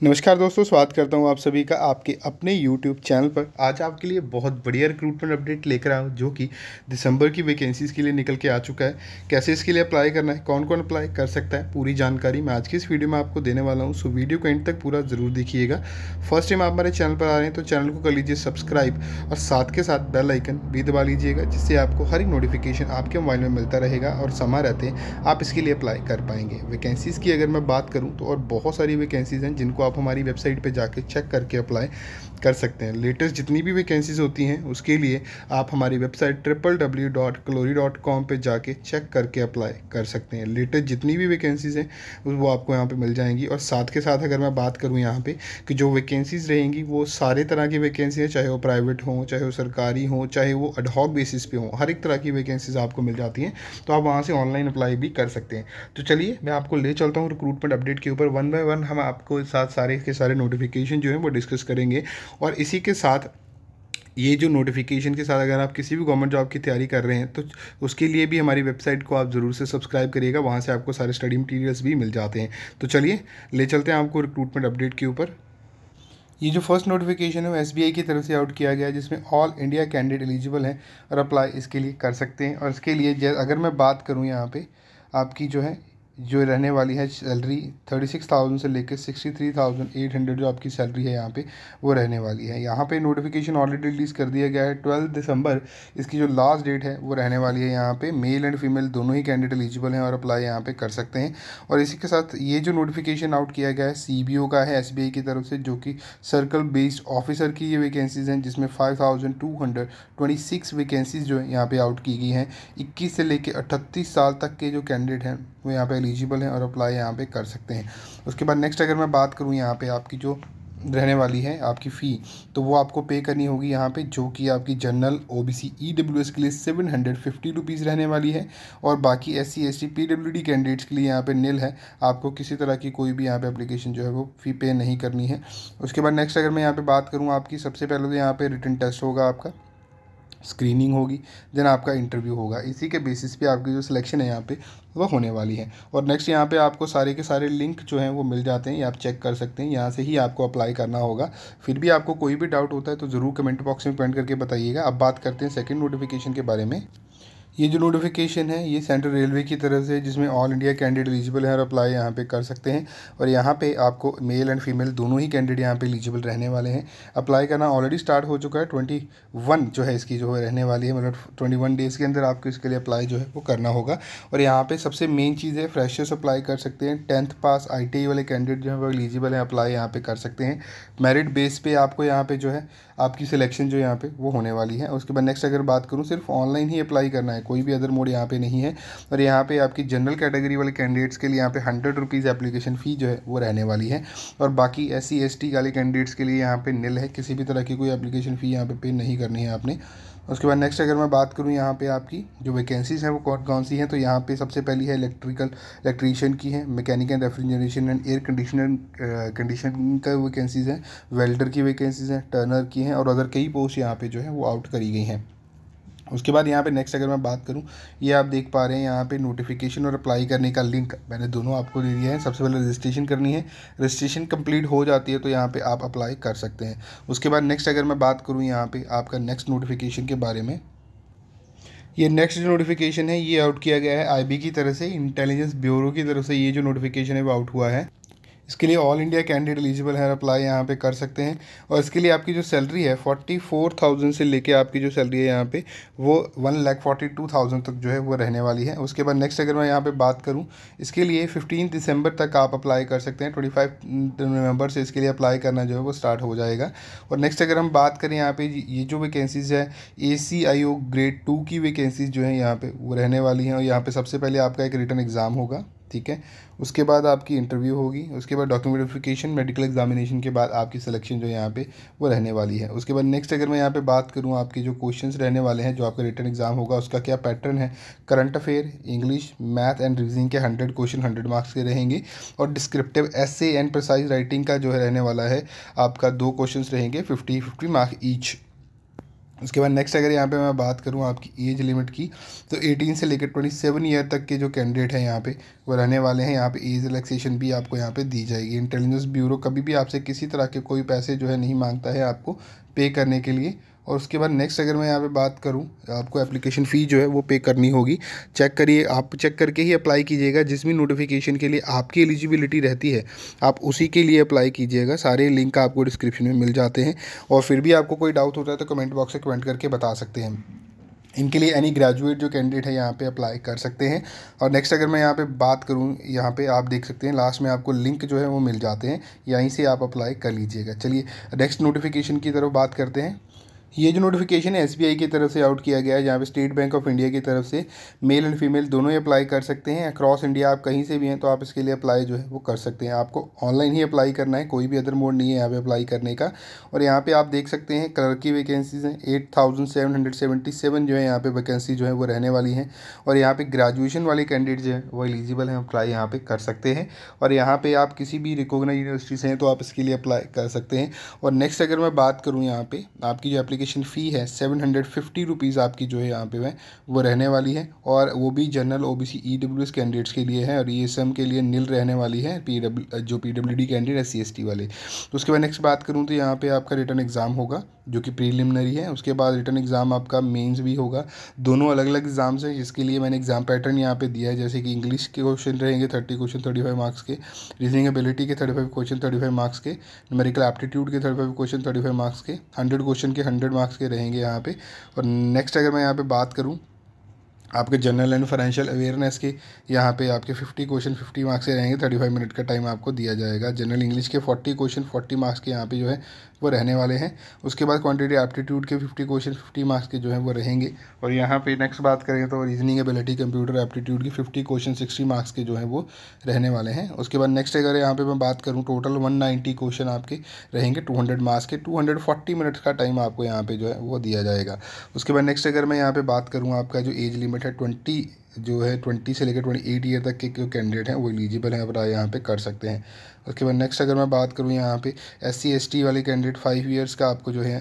नमस्कार दोस्तों, स्वागत करता हूं आप सभी का आपके अपने YouTube चैनल पर। आज आपके लिए बहुत बढ़िया रिक्रूटमेंट अपडेट लेकर आया हूं जो कि दिसंबर की वैकेंसीज़ के लिए निकल के आ चुका है। कैसे इसके लिए अप्लाई करना है, कौन कौन अप्लाई कर सकता है, पूरी जानकारी मैं आज की इस वीडियो में आपको देने वाला हूं। सो वीडियो को एंड तक पूरा ज़रूर देखिएगा। फर्स्ट टाइम आप हमारे चैनल पर आ रहे हैं तो चैनल को कर लीजिए सब्सक्राइब और साथ के साथ बेल आइकन भी दबा लीजिएगा, जिससे आपको हर एक नोटिफिकेशन आपके मोबाइल में मिलता रहेगा और समय रहते आप इसके लिए अप्लाई कर पाएंगे। वैकेंसीज़ की अगर मैं बात करूँ तो और बहुत सारी वैकेंसीज़ हैं जिनको आप हमारी वेबसाइट पे जाके चेक करके अप्लाई कर सकते हैं। लेटेस्ट जितनी भी वैकेंसीज़ होती हैं उसके लिए आप हमारी वेबसाइट www.glory.com पे जाके चेक करके अप्लाई कर सकते हैं। लेटेस्ट जितनी भी वैकेंसीज़ हैं वो आपको यहाँ पे मिल जाएंगी। और साथ के साथ अगर मैं बात करूँ यहाँ पे कि जो वैकेंसीज़ रहेंगी वो सारे तरह की वैकेंसी हैं, चाहे वो प्राइवेट हों, चाहे वो सरकारी हों, चाहे वो एडहॉक बेसिस पे हों, हर एक तरह की वैकेंसीज़ आपको मिल जाती हैं। तो आप वहाँ से ऑनलाइन अप्लाई भी कर सकते हैं। तो चलिए मैं आपको ले चलता हूँ रिक्रूटमेंट अपडेट के ऊपर। वन बाय वन हम आपको साथ सारे के सारे नोटिफिकेशन जो हैं वो डिस्कस करेंगे। और इसी के साथ ये जो नोटिफिकेशन के साथ अगर आप किसी भी गवर्नमेंट जॉब की तैयारी कर रहे हैं तो उसके लिए भी हमारी वेबसाइट को आप ज़रूर से सब्सक्राइब करिएगा। वहाँ से आपको सारे स्टडी मटीरियल्स भी मिल जाते हैं। तो चलिए ले चलते हैं आपको रिक्रूटमेंट अपडेट के ऊपर। ये जो फर्स्ट नोटिफिकेशन है वो SBI की तरफ से आउट किया गया है, जिसमें ऑल इंडिया कैंडिडेट एलिजिबल हैं और अप्लाई इसके लिए कर सकते हैं। और इसके लिए अगर मैं बात करूँ यहाँ पे आपकी जो रहने वाली है सैलरी 36,000 से लेकर 63,800 जो आपकी सैलरी है यहाँ पे वो रहने वाली है। यहाँ पे नोटिफिकेशन ऑलरेडी रिलीज़ कर दिया गया है 12 दिसंबर। इसकी जो लास्ट डेट है वो रहने वाली है। यहाँ पे मेल एंड फीमेल दोनों ही कैंडिडेट एलिजिबल हैं और अप्लाई यहाँ पे कर सकते हैं। और इसी के साथ ये जो नोटिफिकेशन आउट किया गया है CBO का है, SBI की तरफ से, जो कि सर्कल बेस्ड ऑफिसर की ये वैकेंसीज़ हैं, जिसमें 5,226 वैकेंसीज़ जो है यहाँ पे आउट की गई हैं। 21 से लेकर 38 साल तक के जो कैंडिडेट हैं वो यहाँ पे एलिजिबल हैं और अप्लाई यहाँ पे कर सकते हैं। उसके बाद नेक्स्ट अगर मैं बात करूँ यहाँ पे आपकी जो रहने वाली है आपकी फ़ी, तो वो आपको पे करनी होगी यहाँ पे, जो कि आपकी जनरल OBC EWS के लिए 750 रुपीज़ रहने वाली है। और बाकी SC ST PWD कैंडिडेट्स के लिए यहाँ पे निल है। आपको किसी तरह की कोई भी यहाँ पे एप्लीकेशन जो है वो फ़ी पे नहीं करनी है। उसके बाद नेक्स्ट अगर मैं यहाँ पे बात करूँ आपकी, सबसे पहले तो यहाँ पे रिटन टेस्ट होगा, आपका स्क्रीनिंग होगी, देन आपका इंटरव्यू होगा। इसी के बेसिस पे आपकी जो सिलेक्शन है यहाँ पे वह होने वाली है। और नेक्स्ट यहाँ पे आपको सारे के सारे लिंक जो हैं वो मिल जाते हैं, ये आप चेक कर सकते हैं। यहाँ से ही आपको अप्लाई करना होगा। फिर भी आपको कोई भी डाउट होता है तो ज़रूर कमेंट बॉक्स में कमेंट करके बताइएगा। अब बात करते हैं सेकेंड नोटिफिकेशन के बारे में। ये जो नोटिफिकेशन है ये सेंट्रल रेलवे की तरफ से, जिसमें ऑल इंडिया कैंडिडेट एलिजिबल है और अप्लाई यहाँ पे कर सकते हैं। और यहाँ पे आपको मेल एंड फीमेल दोनों ही कैंडिडेट यहाँ पे एलिजिबल रहने वाले हैं। अप्लाई करना ऑलरेडी स्टार्ट हो चुका है। 21 जो है इसकी जो है रहने वाली है, मतलब 21 डेज़ के अंदर आपको इसके लिए अप्लाई जो है वो करना होगा। और यहाँ पर सबसे मेन चीज़ है, फ्रेशर्स अप्लाई कर सकते हैं। 10th पास ITI वाले कैंडिडेट जो है वो एलिजिबल है, अप्लाई यहाँ पर कर सकते हैं। मेरिट बेस पे आपको यहाँ पे जो है आपकी सिलेक्शन जो यहाँ पे वो होने वाली है। उसके बाद नेक्स्ट अगर बात करूँ, सिर्फ ऑनलाइन ही अप्लाई करना है, कोई भी अदर मोड यहाँ पे नहीं है। और यहाँ पे आपकी जनरल कैटेगरी वाले कैंडिडेट्स के लिए यहाँ पे 100 रुपीज़ एप्लीकेशन फ़ी जो है वो रहने वाली है। और बाकी SC ST वाले कैंडिडेट्स के लिए यहाँ पे निल है, किसी भी तरह की कोई एप्लीकेशन फ़ी यहाँ पे नहीं करनी है आपने। उसके बाद नेक्स्ट अगर मैं बात करूँ यहाँ पे आपकी जो वैकेंसीज़ हैं वो कौन कौन सी हैं, तो यहाँ पे सबसे पहली है इलेक्ट्रीशियन की है, mechanical and refrigeration and air condition का वैकेंसीज़ हैं, वेल्डर की वैकेंसीज़ हैं, टर्नर की हैं, और अदर कई पोस्ट यहाँ पे जो है वो आउट करी गई हैं। उसके बाद यहाँ पे नेक्स्ट अगर मैं बात करूँ, ये आप देख पा रहे हैं यहाँ पे नोटिफिकेशन और अप्लाई करने का लिंक मैंने दोनों आपको दे दिया है। सबसे पहले रजिस्ट्रेशन करनी है, रजिस्ट्रेशन कंप्लीट हो जाती है तो यहाँ पे आप अप्लाई कर सकते हैं। उसके बाद नेक्स्ट अगर मैं बात करूँ यहाँ पे आपका नेक्स्ट नोटिफिकेशन के बारे में, ये नेक्स्ट जो नोटिफिकेशन है ये आउट किया गया है IB की तरफ से, इंटेलिजेंस ब्यूरो की तरफ से। ये जो नोटिफिकेशन है वो आउट हुआ है। इसके लिए ऑल इंडिया कैंडिडेट एलिजिबल है, अप्लाई यहाँ पे कर सकते हैं। और इसके लिए आपकी जो सैलरी है 44,000 से लेके आपकी जो सैलरी है यहाँ पे वो 1,42,000 तक जो है वो रहने वाली है। उसके बाद नेक्स्ट अगर मैं यहाँ पे बात करूँ, इसके लिए 15 दिसंबर तक आप अप्लाई कर सकते हैं। 25 नवंबर से इसके लिए अप्लाई करना जो है वो स्टार्ट हो जाएगा। और नेक्स्ट अगर हम बात करें यहाँ पे, ये जो वैकेंसीज़ है ACIO ग्रेड 2 की वैकेंसीज़ जो है यहाँ पे वो रहने वाली हैं। और यहाँ पे सबसे पहले आपका एक रिटन एग्ज़ाम होगा, ठीक है। उसके बाद आपकी इंटरव्यू होगी। उसके बाद डॉक्यूमेंट वेरिफिकेशन, मेडिकल एग्जामिनेशन के बाद आपकी सिलेक्शन जो यहाँ पे वो रहने वाली है। उसके बाद नेक्स्ट अगर मैं यहाँ पे बात करूँ, आपके जो क्वेश्चंस रहने वाले हैं, जो आपका रिटन एग्जाम होगा उसका क्या पैटर्न है, current affair, English, math and reasoning के 100 क्वेश्चन 100 मार्क्स के रहेंगे। और descriptive essay and precise writing का जो है रहने वाला है आपका 2 क्वेश्चन रहेंगे, 50-50 मार्क्स ईच। उसके बाद नेक्स्ट अगर यहाँ पे मैं बात करूँ आपकी एज लिमिट की, तो 18 से लेकर 27 ईयर तक के जो कैंडिडेट हैं यहाँ पे वो रहने वाले हैं। यहाँ पे एज रिलैक्सेशन भी आपको यहाँ पे दी जाएगी। इंटेलिजेंस ब्यूरो कभी भी आपसे किसी तरह के कोई पैसे जो है नहीं मांगता है आपको पे करने के लिए। और उसके बाद नेक्स्ट अगर मैं यहाँ पे बात करूँ, आपको एप्लीकेशन फ़ी जो है वो पे करनी होगी। चेक करिए, आप चेक करके ही अप्लाई कीजिएगा। जिस भी नोटिफिकेशन के लिए आपकी एलिजिबिलिटी रहती है आप उसी के लिए अप्लाई कीजिएगा। सारे लिंक आपको डिस्क्रिप्शन में मिल जाते हैं। और फिर भी आपको कोई डाउट होता है तो कमेंट बॉक्स में कमेंट करके बता सकते हैं। इनके लिए एनी ग्रेजुएट जो कैंडिडेट है यहाँ पे अप्लाई कर सकते हैं। और नेक्स्ट अगर मैं यहाँ पे बात करूँ, यहाँ पे आप देख सकते हैं लास्ट में आपको लिंक जो है वो मिल जाते हैं, यहीं से आप अप्लाई कर लीजिएगा। चलिए नेक्स्ट नोटिफिकेशन की तरफ बात करते हैं। ये जो नोटिफिकेशन है एसबीआई की तरफ से आउट किया गया है, जहाँ पे स्टेट बैंक ऑफ इंडिया की तरफ से मेल एंड फीमेल दोनों ही अप्लाई कर सकते हैं। अक्रॉस इंडिया आप कहीं से भी हैं तो आप इसके लिए अप्लाई जो है वो कर सकते हैं। आपको ऑनलाइन ही अप्लाई करना है, कोई भी अदर मोड नहीं है यहाँ पे अप्लाई करने का। और यहाँ पे आप देख सकते हैं क्लर्क की वैकेंसीज हैं 8777 जो है यहाँ पे वैकेंसी जो है वो रहने वाली हैं। और यहाँ पे ग्रेजुएशन वाले कैंडिडेट जो है वो एलिजिबल हैं, अप्लाई यहाँ पे कर सकते हैं। और यहाँ पे आप किसी भी रिकॉग्नाइज यूनिवर्सिटी से हैं तो आप इसके लिए अप्लाई कर सकते हैं। और नेक्स्ट अगर मैं बात करूँ, यहाँ पे आपकी जो एप्लीकेशन फ़ी है 750 रुपीज़ आपकी जो है यहाँ पे वो रहने वाली है। और वो भी जनरल ओबीसी ईडब्ल्यूएस कैंडिडेट्स के लिए है, और ईएसएम के लिए नील रहने वाली है, पीडब्ल्यूडी कैंडिडेट एससी/एसटी वाले। तो उसके बाद नेक्स्ट बात करूँ तो यहाँ पे आपका रिटर्न एग्ज़ाम होगा जो कि प्रीलिमिनरी है। उसके बाद रिटर्न एग्ज़ाम आपका मेंस भी होगा। दोनों अलग अलग एग्ज़ाम्स हैं, जिसके लिए मैंने एग्ज़ाम पैटर्न यहाँ पे दिया है। जैसे कि इंग्लिश के क्वेश्चन रहेंगे 30 क्वेश्चन 35 मार्क्स के, रीजनिंग एबिलिटी के 35 क्वेश्चन 35 मार्क्स के, न्यूमेरिकल एप्टीट्यूड के 35 क्वेश्चन 35 मार्क्स के, 100 क्वेश्चन के 100 मार्क्स के रहेंगे यहाँ पे। और नेक्स्ट अगर मैं यहाँ पे बात करूँ आपके जनरल एंड फाइनेंशियल अवेयरनेस के, यहाँ पे आपके 50 क्वेश्चन 50 मार्क्स के रहेंगे, 35 मिनट का टाइम आपको दिया जाएगा। जनरल इंग्लिश के 40 क्वेश्चन 40 मार्क्स के यहाँ पे जो है वो रहने वाले हैं। उसके बाद क्वांटिटी एप्टीट्यूड के 50 क्वेश्चन 50 मार्क्स के जो है वो रहेंगे। और यहाँ पे नेक्स्ट बात करें तो रीजनिंग एबिलिटी कंप्यूटर एप्टीट्यूड की 50 क्वेश्चन 60 मार्क्स के जो है वो रहने वाले हैं। उसके बाद नेक्स्ट अगर यहाँ पे मैं बात करूँ, टोटल 190 क्वेश्चन आपके रहेंगे 200 मार्क्स के, 240 मिनट्स का टाइम आपको यहाँ पे जो है वो दिया जाएगा। उसके बाद नेक्स्ट अगर मैं यहाँ पे बात करूँ, आपका जो एज लिमिट है 20 से लेकर 28 ईयर तक के जो कैंडिडेट हैं वो एलिजिबल हैं, अप्लाई यहाँ पे कर सकते हैं। उसके बाद नेक्स्ट अगर मैं बात करूँ, यहाँ पे SC/ST वाले कैंडिडेट 5 ईयर्स का आपको जो है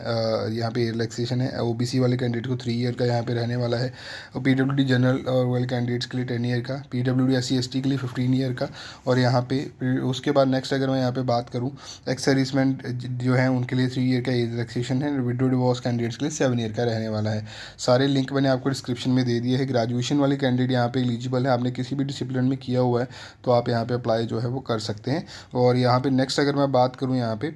यहाँ पे रिलैक्सेशन है। OBC वाले कैंडिडेट को 3 ईयर का यहाँ पे रहने वाला है। और PWD जनरल और वाले कैंडिडेट्स के लिए 10 ईयर का, PWD SC/ST के लिए 15 ईयर का। और यहाँ पे उसके बाद नेक्स्ट अगर मैं यहाँ पे बात करूँ, एक्स सर्विसमैन जो है उनके लिए 3 ईयर का एज रिलैक्सेशन है। विडो डिवोर्स कैंडिडेट्स के लिए 7 ईयर का रहने वाला है। सारे लिंक मैंने आपको डिस्क्रिप्शन में दे दिए है। ग्रेजुएशन वाले कैंडिडेट यहाँ पे एलिजिबल है, आपने किसी भी डिसिप्लिन में किया हुआ है तो आप यहाँ पे अप्लाई जो है वो कर सकते हैं। और यहाँ पे नेक्स्ट अगर मैं बात करूँ, यहाँ पे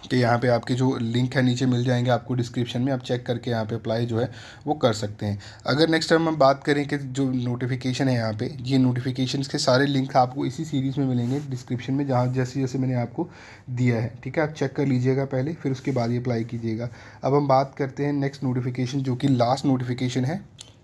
कि यहाँ पे आपके जो लिंक है नीचे मिल जाएंगे आपको डिस्क्रिप्शन में, आप चेक करके यहाँ पे अप्लाई जो है वो कर सकते हैं। अगर नेक्स्ट टाइम हम बात करें कि जो नोटिफिकेशन है यहाँ पे, ये नोटिफिकेशन के सारे लिंक आपको इसी सीरीज़ में मिलेंगे डिस्क्रिप्शन में, जहाँ जैसे जैसे मैंने आपको दिया है। ठीक है, आप चेक कर लीजिएगा पहले, फिर उसके बाद ही अप्लाई कीजिएगा। अब हम बात करते हैं नेक्स्ट नोटिफिकेशन, जो कि लास्ट नोटिफिकेशन है।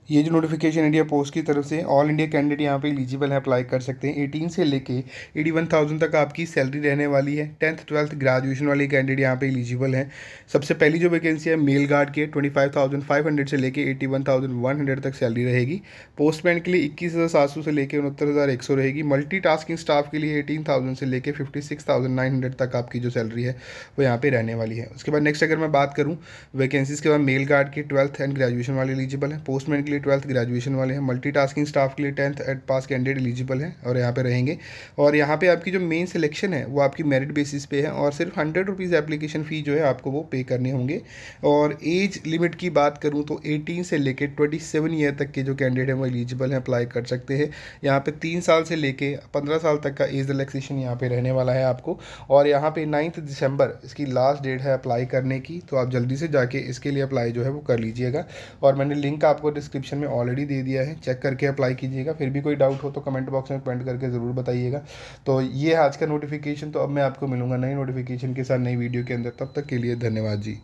ये जो नोटिफिकेशन इंडिया पोस्ट की तरफ से ऑल इंडिया कैंडिडेट यहाँ पे एलिजिबल है, अप्लाई कर सकते हैं। 18 से लेके 81,000 तक आपकी सैलरी रहने वाली है। 10th 12th ग्रेजुएशन वाले कैंडिडेट यहाँ पे एलिजिबल हैं। सबसे पहली जो वैकेंसी है मेल गार्ड के 25,500 से लेके 81,100 तक सैलरी रहेगी। पोस्टमैन के लिए 21,700 से लेके 69,100 रहेगी। मल्टीटास्किंग स्टाफ के लिए 18,000 से लेके 56,900 तक आपकी जो सैलरी है वो यहाँ पे रहने वाली है। उसके बाद नेक्स्ट अगर मैं बात करूँ वैकेंसीज़ के बाद, मेल गार्ड के 12th एंड ग्रेजुएशन वाले एलिजिबल हैं। पोस्टमैन 12th ग्रेजुएशन वाले हैं। मल्टीटास्किंग स्टाफ के लिए 10th eight pass candidate eligible हैं और यहाँ पे रहेंगे। और यहाँ पे आपकी जो मेन सिलेक्शन है वो आपकी मेरिट बेसिस पे है, और सिर्फ 100 रुपीज़ एप्लीकेशन फ़ी जो है आपको वो पे करने होंगे। और एज लिमिट की बात करूँ तो 18 से लेके 27 ईयर तक के जो कैंडिडेट हैं वो एलिजिबल हैं, अप्लाई कर सकते हैं। यहाँ पे 3 साल से लेके 15 साल तक का एज रिलैक्सेशन यहाँ पे रहने वाला है आपको। और यहाँ पे 9 दिसंबर इसकी लास्ट डेट है अप्लाई करने की, तो आप जल्दी से जाके इसके लिए अप्लाई जो है वो कर लीजिएगा। और मैंने लिंक आपको डिस्क्रिप्शन में ऑलरेडी दे दिया है, चेक करके अप्लाई कीजिएगा। फिर भी कोई डाउट हो तो कमेंट बॉक्स में कमेंट करके ज़रूर बताइएगा। तो ये है आज का नोटिफिकेशन। तो अब मैं आपको मिलूंगा नई नोटिफिकेशन के साथ नई वीडियो के अंदर, तब तक के लिए धन्यवाद जी।